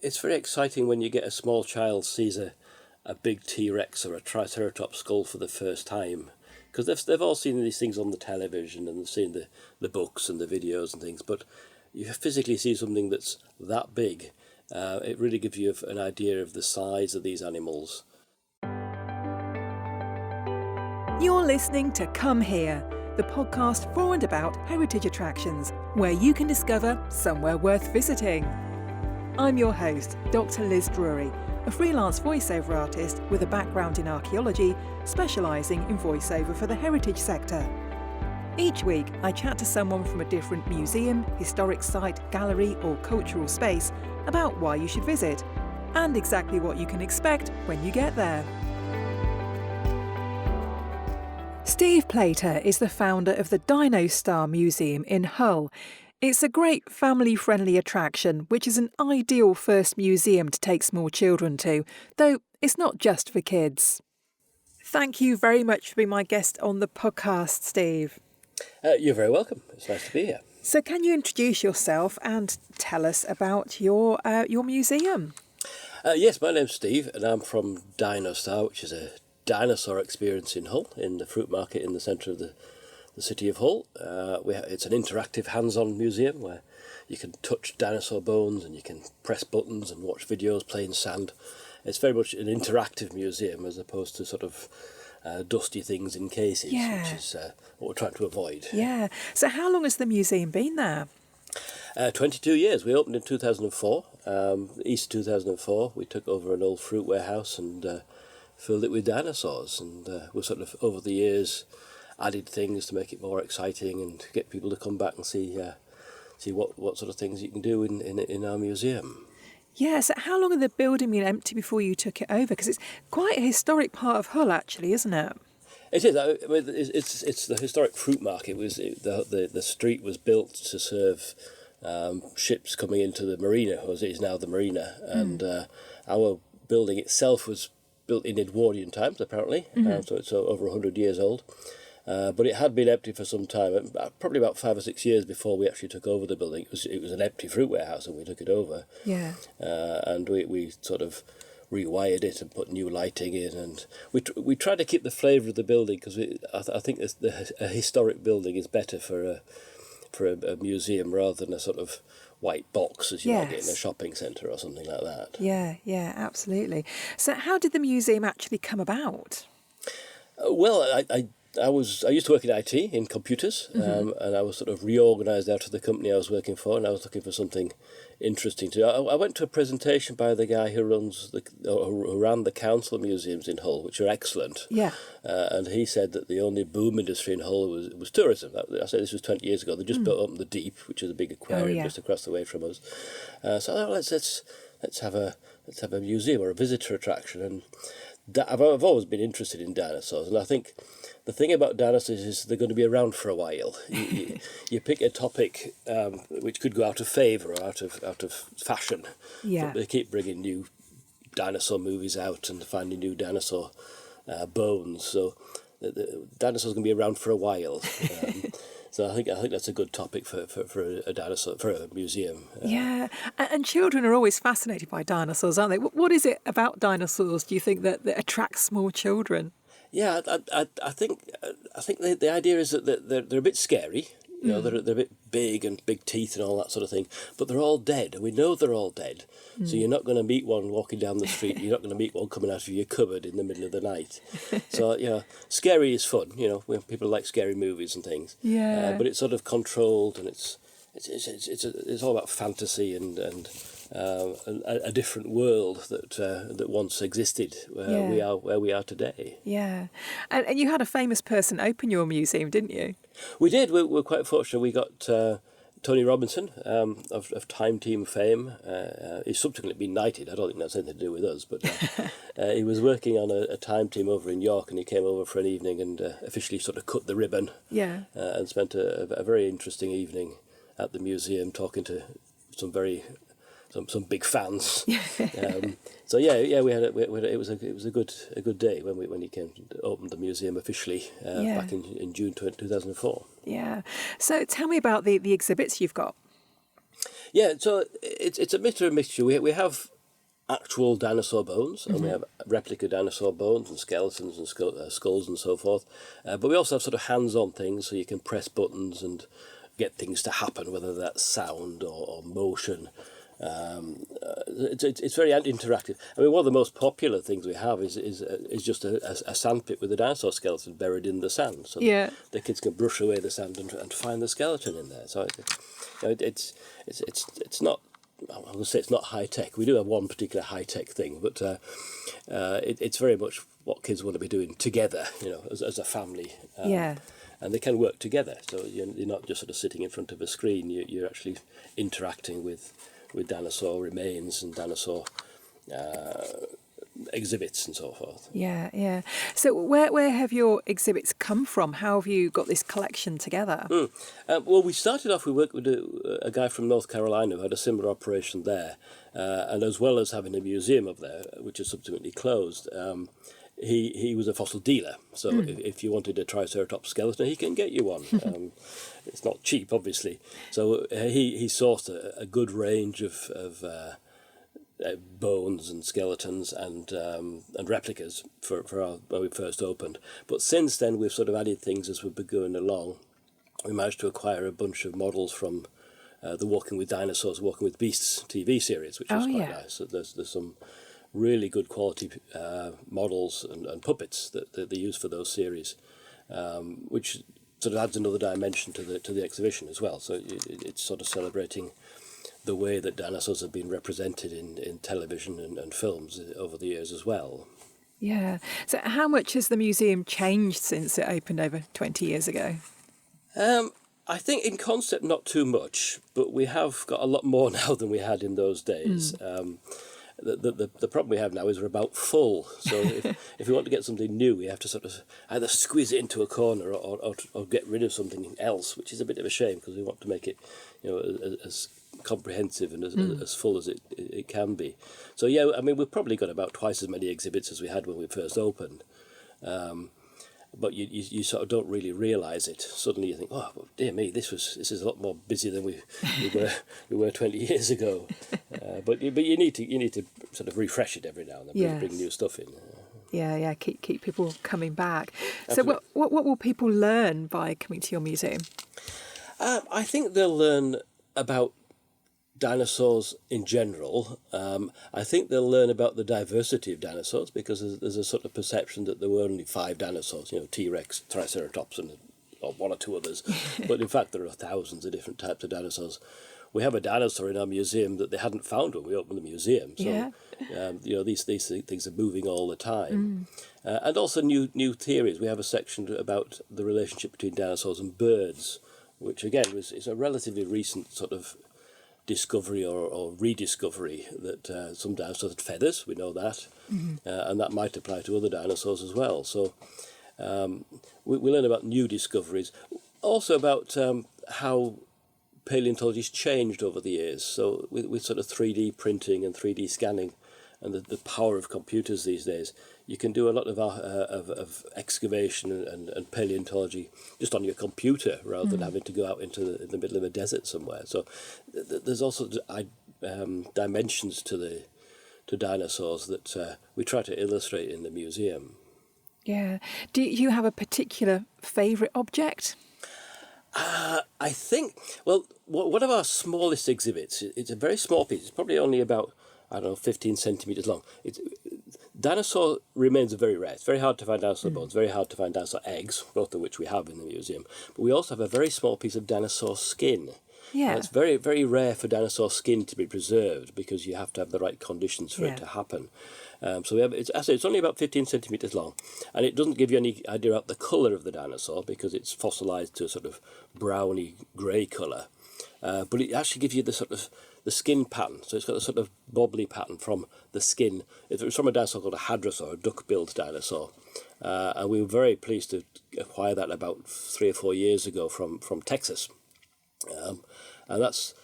It's very exciting when you get a small child sees a big T-Rex or a Triceratops skull for the first time, because they've all seen these things on the television and they've seen the books and the videos and things, but you physically see something that's that big. It really gives you an idea of the size of these animals. You're listening to Come Here, the podcast for and about heritage attractions, where you can discover somewhere worth visiting. I'm your host, Dr. Liz Drury, a freelance voiceover artist with a background in archaeology, specialising in voiceover for the heritage sector. Each week, I chat to someone from a different museum, historic site, gallery or cultural space about why you should visit, and exactly what you can expect when you get there. Steve Plater is the founder of the Dinostar Museum in Hull. It's a great family-friendly attraction, which is an ideal first museum to take small children to, though it's not just for kids. Thank you very much for being my guest on the podcast, Steve. You're very welcome. It's nice to be here. So can you introduce yourself and tell us about your museum? Yes, my name's Steve, and I'm from Dinostar, which is a dinosaur experience in Hull, in the fruit market in the centre of the city of Hull. It's an interactive hands-on museum where you can touch dinosaur bones and you can press buttons and watch videos, play in sand. It's very much an interactive museum as opposed to sort of dusty things in cases, which is what we're trying to avoid. Yeah. So how long has the museum been there? 22 years. We opened in 2004. Easter 2004, we took over an old fruit warehouse and filled it with dinosaurs. And we've sort of, over the years, added things to make it more exciting and get people to come back and see what sort of things you can do in our museum. Yeah, so how long had the building been empty before you took it over? Because it's quite a historic part of Hull, actually, isn't it? It is. I mean, it's the historic fruit market. The street was built to serve ships coming into the marina, as it is now the marina, and our building itself was built in Edwardian times, apparently, so it's over 100 years old. But it had been empty for some time, probably about 5 or 6 years before we actually took over the building. It was an empty fruit warehouse and we took it over. Yeah. And we sort of rewired it and put new lighting in, and we tried to keep the flavour of the building, because I think a historic building is better for a museum rather than a sort of white box as you might get in a shopping centre or something like that. Yeah, absolutely. So how did the museum actually come about? Well, I used to work in IT, in computers, and I was sort of reorganised out of the company I was working for, and I was looking for something interesting to do. I went to a presentation by the guy who ran the council museums in Hull, which are excellent. Yeah. And he said that the only boom industry in Hull was tourism. I said this was 20 years ago. They just built up the Deep, which is a big aquarium just across the way from us. So I thought, let's have a museum or a visitor attraction, and I've always been interested in dinosaurs, and I think the thing about dinosaurs is they're going to be around for a while. You pick a topic which could go out of favour or out of fashion. Yeah. They keep bringing new dinosaur movies out and finding new dinosaur bones. So the dinosaurs are going to be around for a while. So I think that's a good topic for a dinosaur, for a museum. Yeah, and children are always fascinated by dinosaurs, aren't they? What is it about dinosaurs, do you think, that attracts small children? Yeah, I think the idea is that they're a bit scary. You know, they're a bit big and big teeth and all that sort of thing, but they're all dead, and we know they're all dead. So you're not going to meet one walking down the street. You're not going to meet one coming out of your cupboard in the middle of the night. So scary is fun. You know, when people like scary movies and things. Yeah. But it's sort of controlled, and it's all about fantasy and a different world that once existed where we are today. Yeah, and you had a famous person open your museum, didn't you? We did. We're quite fortunate. We got Tony Robinson of Time Team fame. He's subsequently been knighted. I don't think that's anything to do with us, but he was working on a Time Team over in York, and he came over for an evening and officially sort of cut the ribbon. Yeah. And spent a very interesting evening at the museum talking to some some big fans. So we had it was a good day when he came to open the museum officially back in June 2004. Yeah. So tell me about the exhibits you've got. Yeah, so it's a bit of a mixture. We have actual dinosaur bones, and we have replica dinosaur bones and skeletons and skulls and so forth. But we also have sort of hands-on things, so you can press buttons and get things to happen, whether that's sound or motion. It's very interactive. I mean, one of the most popular things we have is just a sandpit with a dinosaur skeleton buried in the sand. So the kids can brush away the sand and find the skeleton in there. So it's not. I would say it's not high tech. We do have one particular high tech thing, but it's very much what kids want to be doing together, as a family. And they can work together. So you're not just sort of sitting in front of a screen. You're actually interacting with dinosaur remains and dinosaur exhibits and so forth. Yeah. So where have your exhibits come from? How have you got this collection together? Well, we started off, we worked with a guy from North Carolina who had a similar operation there. And as well as having a museum up there, which is subsequently closed, he was a fossil dealer. So if you wanted a Triceratops skeleton, he can get you one. It's not cheap, obviously. So he sourced a good range of bones and skeletons and replicas for when we first opened. But since then, we've sort of added things as we've been going along. We managed to acquire a bunch of models from the Walking with Dinosaurs, Walking with Beasts TV series, which is quite nice. So there's some really good quality models and puppets that they use for those series, which sort of adds another dimension to the exhibition as well. So it's sort of celebrating the way that dinosaurs have been represented in television and films over the years as well. Yeah. So how much has the museum changed since it opened over 20 years ago? I think in concept not too much, but we have got a lot more now than we had in those days. The problem we have now is we're about full. So if we want to get something new, we have to sort of either squeeze it into a corner or get rid of something else, which is a bit of a shame because we want to make it, as comprehensive and as full as it can be. So yeah, I mean, we've probably got about twice as many exhibits as we had when we first opened. But you sort of don't really realise it. Suddenly you think, oh, well, dear me, this is a lot more busy than we were 20 years ago. But you need to sort of refresh it every now and then, bring new stuff in. Yeah, keep people coming back. Absolutely. So what will people learn by coming to your museum? I think they'll learn about dinosaurs in general. I think they'll learn about the diversity of dinosaurs because there's a sort of perception that there were only 5 dinosaurs, T-Rex, Triceratops or one or two others. But in fact there are thousands of different types of dinosaurs. We have a dinosaur in our museum that they hadn't found when we opened the museum. So these things are moving all the time. And also new theories. We have a section about the relationship between dinosaurs and birds, which again is a relatively recent sort of discovery or rediscovery that some dinosaurs had feathers, we know that, and that might apply to other dinosaurs as well. So we learn about new discoveries, also about how paleontology's changed over the years. So with sort of 3D printing and 3D scanning and the power of computers these days, you can do a lot of excavation and paleontology just on your computer rather than having to go out into the middle of a desert somewhere. So there's also dimensions to dinosaurs that we try to illustrate in the museum. Yeah. Do you have a particular favourite object? I think, well, one of our smallest exhibits, it's a very small piece. It's probably only about, 15 centimetres long. Dinosaur remains are very rare. It's very hard to find dinosaur bones, very hard to find dinosaur eggs, both of which we have in the museum. But we also have a very small piece of dinosaur skin. Yeah. It's very, very rare for dinosaur skin to be preserved because you have to have the right conditions for it to happen. So we have, it's only about 15 centimetres long, and it doesn't give you any idea about the colour of the dinosaur because it's fossilised to a sort of browny grey colour. But it actually gives you the sort of the skin pattern. So it's got a sort of bobbly pattern from the skin. It's from a dinosaur called a hadrosaur, a duck-billed dinosaur. And we were very pleased to acquire that about 3 or 4 years ago from Texas. And that's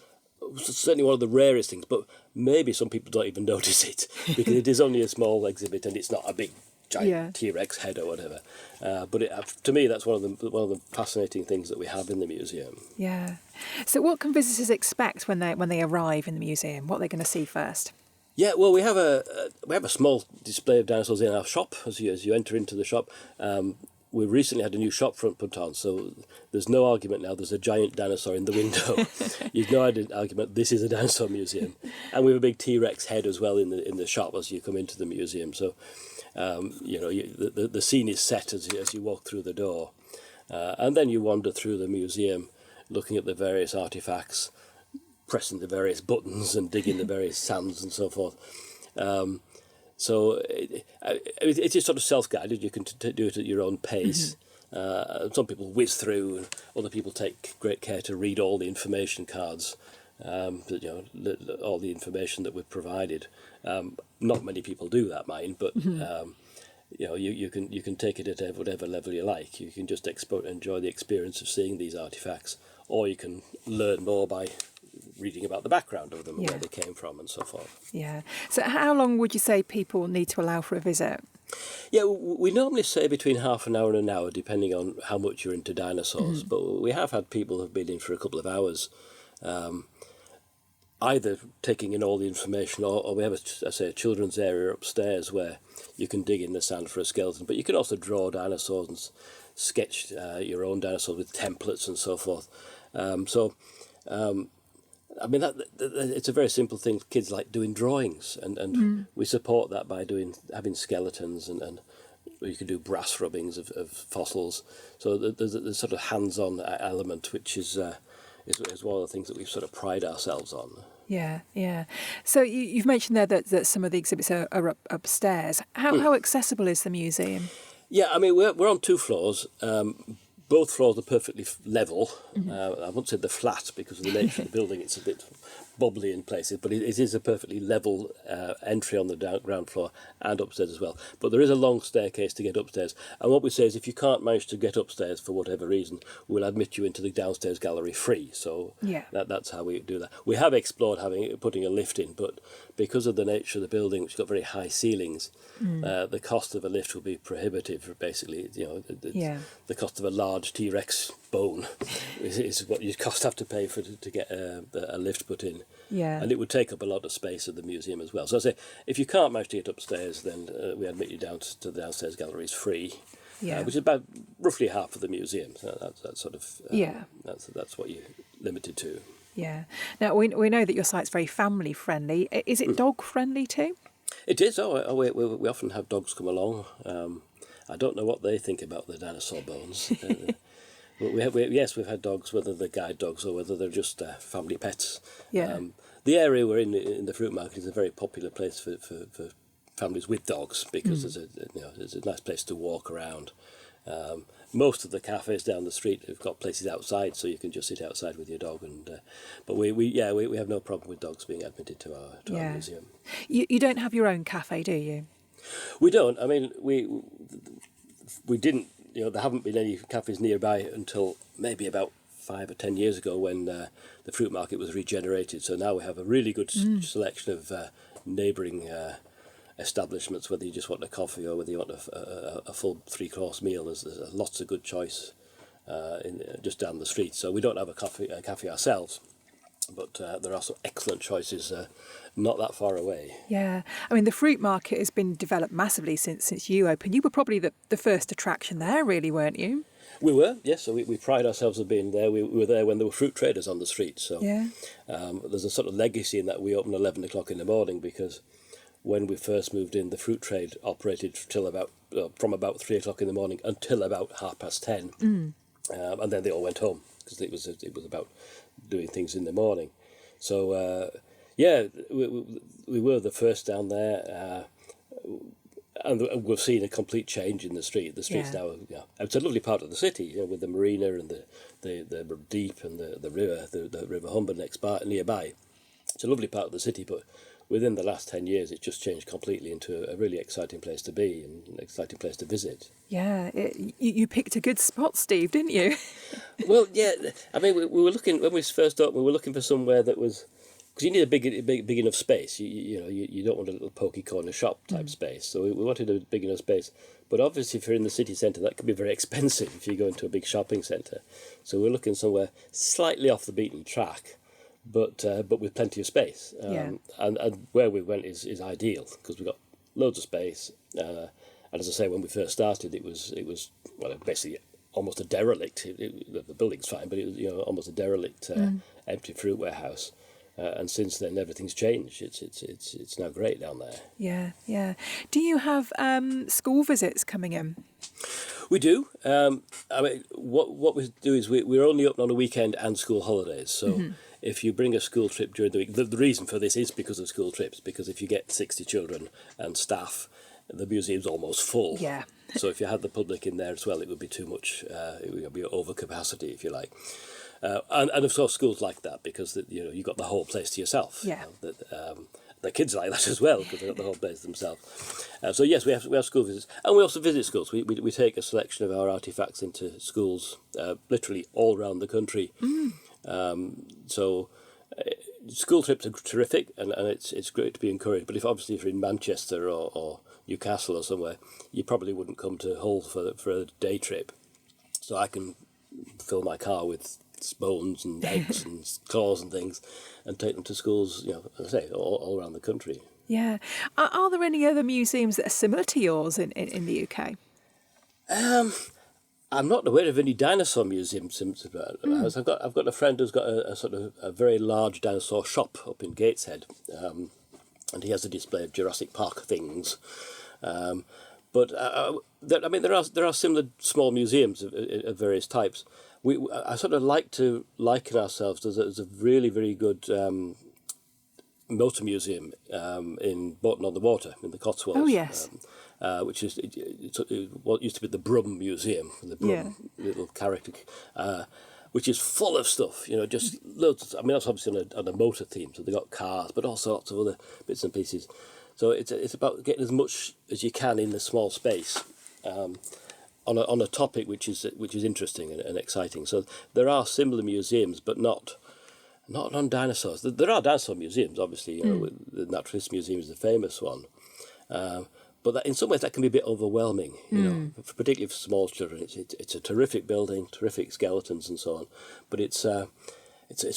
certainly one of the rarest things, but maybe some people don't even notice it because it is only a small exhibit and it's not a big giant T-Rex head or whatever. But to me, that's one of the fascinating things that we have in the museum. Yeah. So what can visitors expect when they arrive in the museum? What are they going to see first? Yeah, well, we have a small display of dinosaurs in our shop as you enter into the shop. We recently had a new shop front put on, so there's no argument now. There's a giant dinosaur in the window. You've no argument. This is a dinosaur museum, and we have a big T-Rex head as well in the shop as you come into the museum. So, the scene is set as you walk through the door, and then you wander through the museum, looking at the various artifacts, pressing the various buttons and digging the various sands and so forth. So it is sort of self-guided. You can do it at your own pace. Some people whiz through, and other people take great care to read all the information cards, all the information that we've provided. Not many people do that, mind, but you can take it at whatever level you like. You can just enjoy the experience of seeing these artifacts, or you can learn more by reading about the background of them, where they came from and so forth. Yeah. So how long would you say people need to allow for a visit? Yeah, we normally say between half an hour and an hour, depending on how much you're into dinosaurs. But we have had people who've been in for a couple of hours, either taking in all the information, or we have a children's area upstairs where you can dig in the sand for a skeleton. But you can also draw dinosaurs and sketch your own dinosaurs with templates and so forth. I mean, it's a very simple thing. Kids like doing drawings, and we support that by having skeletons, and you can do brass rubbings of fossils. So there's a sort of hands-on element, which is one of the things that we sort of pride ourselves on. Yeah, yeah. So you've mentioned there that some of the exhibits are upstairs. How accessible is the museum? Yeah, I mean, we're on 2 floors. Both floors are perfectly level. I won't say they're flat because of the nature of the building. It's a bit bobbly in places, but it is a perfectly level entry on the ground floor and upstairs as well. But there is a long staircase to get upstairs. And what we say is if you can't manage to get upstairs for whatever reason, we'll admit you into the downstairs gallery free. So that's how we do that. We have explored putting a lift in, but because of the nature of the building, which has got very high ceilings, the cost of a lift will be prohibitive. Basically, the cost of a large T-Rex bone is what you have to pay to get a lift put in. Yeah. And it would take up a lot of space at the museum as well. So I say, if you can't manage to get upstairs, then we admit you down to the downstairs galleries free. Which is about roughly half of the museum. So that's sort of that's what you're limited to. Yeah. Now we know that your site's very family friendly. Is it dog friendly too? It is. We often have dogs come along. I don't know what they think about the dinosaur bones. But we've had dogs, whether they're guide dogs or whether they're just family pets. Yeah. The area we're in the fruit market is a very popular place for families with dogs because it's a nice place to walk around. Most of the cafes down the street have got places outside, so you can just sit outside with your dog. But we have no problem with dogs being admitted to our museum. You don't have your own cafe, do you? We don't. I mean, we didn't. There haven't been any cafes nearby until maybe about 5 or 10 years ago when the fruit market was regenerated. So now we have a really good selection of neighbouring establishments, whether you just want a coffee or whether you want a full 3-course meal. There's lots of good choice just down the street. So we don't have a cafe ourselves, but there are some excellent choices not that far away. Yeah, I mean the fruit market has been developed massively since you opened. You were probably the first attraction there, really, weren't you? We were, yes. So we pride ourselves on being there. We were there when there were fruit traders on the street. So there's a sort of legacy in that we opened 11 o'clock in the morning because when we first moved in, the fruit trade operated from about 3 o'clock in the morning until about 10:30, and then they all went home because it was about doing things in the morning. So we were the first down there, and we've seen a complete change in the street. The streets now, it's a lovely part of the city, with the marina and the deep and the river Humber nearby. It's a lovely part of the city, but within the last 10 years, it's just changed completely into a really exciting place to be and an exciting place to visit. Yeah, you picked a good spot, Steve, didn't you? Well, yeah. I mean, we were looking, when we first opened, we were looking for somewhere that was because you need a big enough space. You don't want a little pokey corner shop type space. So we wanted a big enough space. But obviously, if you're in the city centre, that can be very expensive if you go into a big shopping centre. So we're looking somewhere slightly off the beaten track, but with plenty of space. And where we went is ideal because we've got loads of space. And as I say, when we first started, it was basically almost a derelict. The building's fine, but it was almost a derelict empty fruit warehouse. And since then, everything's changed. It's now great down there. Yeah. Do you have school visits coming in? We do. What we do is we're only open on a weekend and school holidays. So if you bring a school trip during the week, the reason for this is because of school trips. Because if you get 60 children and staff, the museum's almost full. Yeah. So if you had the public in there as well, it would be too much. It would be over capacity, if you like. And of course, schools like that because you got the whole place to yourself. Yeah. The kids like that as well because they got the whole place to themselves. So yes, we have school visits, and we also visit schools. We take a selection of our artifacts into schools, literally all around the country. So school trips are terrific, and it's great to be encouraged. But if you're in Manchester or Newcastle or somewhere, you probably wouldn't come to Hull for a day trip. So I can fill my car with bones and eggs and claws and things and take them to schools, as I say, all around the country. Yeah. Are there any other museums that are similar to yours in the UK? I'm not aware of any dinosaur museums. I've got a friend who's got a sort of a very large dinosaur shop up in Gateshead, and he has a display of Jurassic Park things. But there are similar small museums of various types. I sort of like to liken ourselves as a really, very good motor museum in Bolton-on-the-Water in the Cotswolds. Oh, yes. Which is what used to be the Brum Museum, the Brum little character, which is full of stuff. Just loads. That's obviously on a motor theme, so they got cars, but also lots of other bits and pieces. So it's about getting as much as you can in a small space. On a topic which is interesting and exciting. So there are similar museums, but not on dinosaurs. There are dinosaur museums, obviously. The Naturalist Museum is the famous one, but in some ways that can be a bit overwhelming. Particularly for small children. It's a terrific building, terrific skeletons and so on, but it's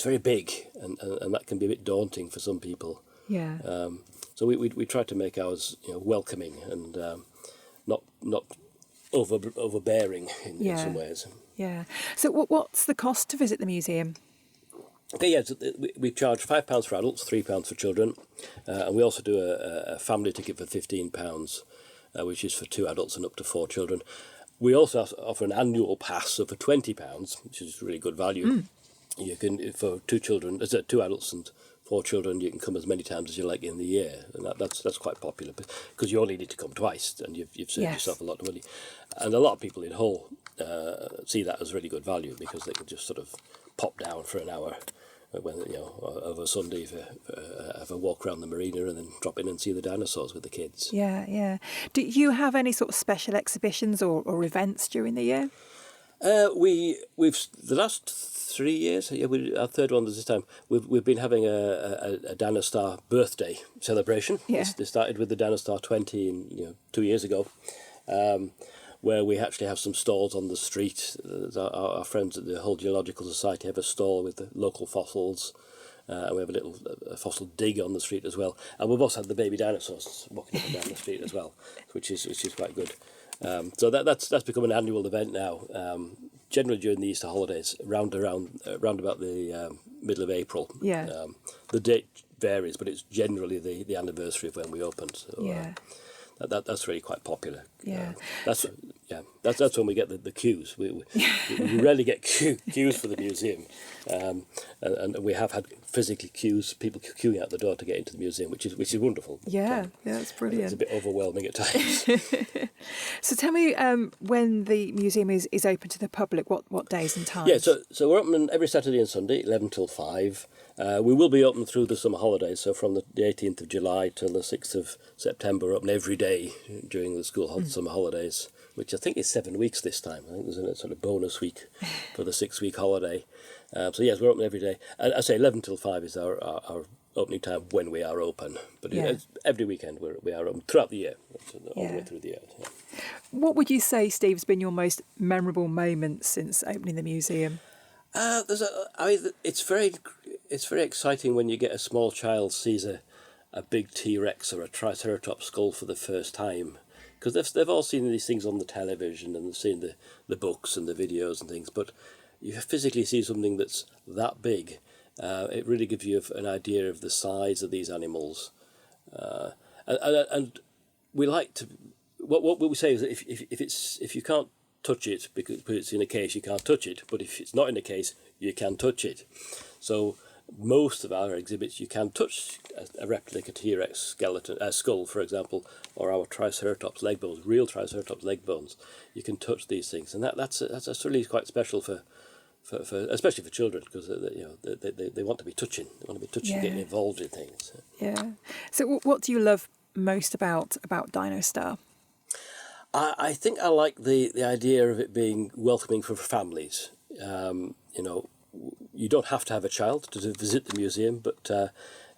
very big, and that can be a bit daunting for some people. Yeah. So we try to make ours welcoming and not overbearing in some ways. Yeah. So what's the cost to visit the museum? Okay, so we charge £5 for adults, £3 for children, and we also do a family ticket for £15, which is for 2 adults and up to 4 children. We also offer an annual pass, so for £20, which is really good value. You can, for 2 adults and 4 children, you can come as many times as you like in the year, and that's quite popular because you only need to come twice, and you've saved yourself a lot of money. And a lot of people in Hull see that as really good value because they can just sort of pop down for an hour over Sunday have a walk around the marina and then drop in and see the dinosaurs with the kids. Yeah. Do you have any sort of special exhibitions or events during the year? We've the last 3 years, our third one was this time. We've been having a Dinosaur birthday celebration. Yeah. This started with the Dinosaur 20 2 years ago, where we actually have some stalls on the street. Our friends at the Hull Geological Society have a stall with the local fossils. And we have a fossil dig on the street as well. And we've also had the baby dinosaurs walking up and down the street as well, which is quite good. So that's become an annual event now. Generally during the Easter holidays, round about the middle of April. Yeah. The date varies, but it's generally the anniversary of when we opened. So, yeah. That's really quite popular. Yeah. That's when we get the queues. We rarely get queues for the museum, and we have had physically people queuing out the door to get into the museum, which is wonderful. Yeah, that's brilliant. It's a bit overwhelming at times. So tell me, when the museum is open to the public, what days and times? Yeah, so we're open every Saturday and Sunday, 11 till 5. We will be open through the summer holidays, so from the 18th of July till the 6th of September, we're open every day during the school summer holidays, which I think is 7 weeks this time. I think there's a sort of bonus week for the 6-week holiday. So yes, we're open every day. And I say 11 till 5 is our opening time when we are open. But Yeah. it's every weekend we are open throughout the year, all the way Yeah. through the year. Yeah. What would you say, Steve, has been your most memorable moment since opening the museum? It's very exciting when you get a small child sees a big T-Rex or a Triceratops skull for the first time, because they've all seen these things on the television and they've seen the books and the videos and things, but you physically see something that's that big. It really gives you an idea of the size of these animals, and we like to. What we say is that if you can't touch it because it's in a case, you can't touch it. But if it's not in a case, you can touch it. So most of our exhibits, you can touch a replica T-Rex skeleton, skull, for example, or our Triceratops leg bones, real Triceratops leg bones. You can touch these things, and that's really quite special for especially for children, because they want to be touching, Yeah. getting involved in things. Yeah. So what do you love most about Dinostar? I think I like the idea of it being welcoming for families. You don't have to have a child to visit the museum, but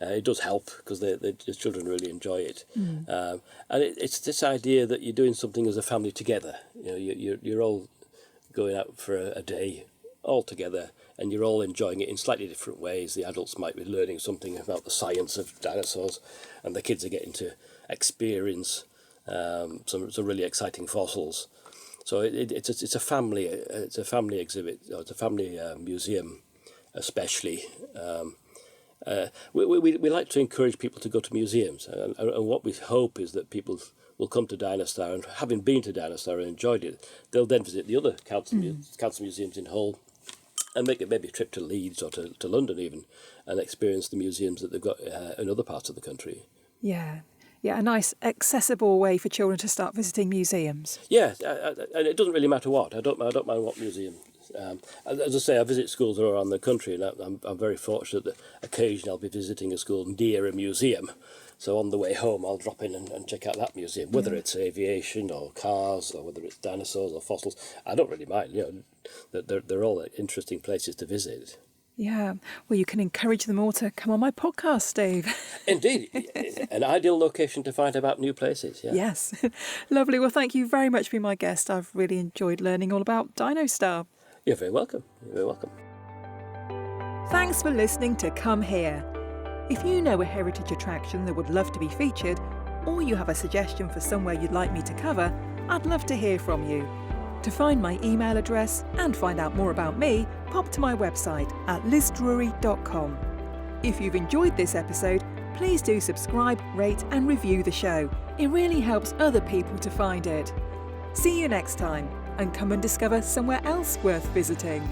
it does help because the children really enjoy it. And it's this idea that you're doing something as a family together. You're all going out for a day all together, and you're all enjoying it in slightly different ways. The adults might be learning something about the science of dinosaurs, and the kids are getting to experience some really exciting fossils. So it's a family exhibit. It's a family museum, especially. We like to encourage people to go to museums, and what we hope is that people will come to Dinostar, and having been to Dinostar and enjoyed it, they'll then visit the other council museums in Hull, and make maybe a trip to Leeds or to London even, and experience the museums that they've got in other parts of the country. Yeah. Yeah, a nice accessible way for children to start visiting museums. Yeah, and it doesn't really matter what. I don't mind what museum. As I say, I visit schools all around the country, and I'm very fortunate that occasionally I'll be visiting a school near a museum. So on the way home, I'll drop in and check out that museum, whether it's aviation or cars or whether it's dinosaurs or fossils. I don't really mind. They're all interesting places to visit. Yeah. Well, you can encourage them all to come on my podcast, Steve. Indeed. An ideal location to find about new places. Yeah. Yes. Lovely. Well, thank you very much for being my guest. I've really enjoyed learning all about Dinostar. You're very welcome. You're very welcome. Thanks for listening to Come Here. If you know a heritage attraction that would love to be featured, or you have a suggestion for somewhere you'd like me to cover, I'd love to hear from you. To find my email address and find out more about me, pop to my website at lizdrury.com. If you've enjoyed this episode, please do subscribe, rate and review the show. It really helps other people to find it. See you next time, and come and discover somewhere else worth visiting.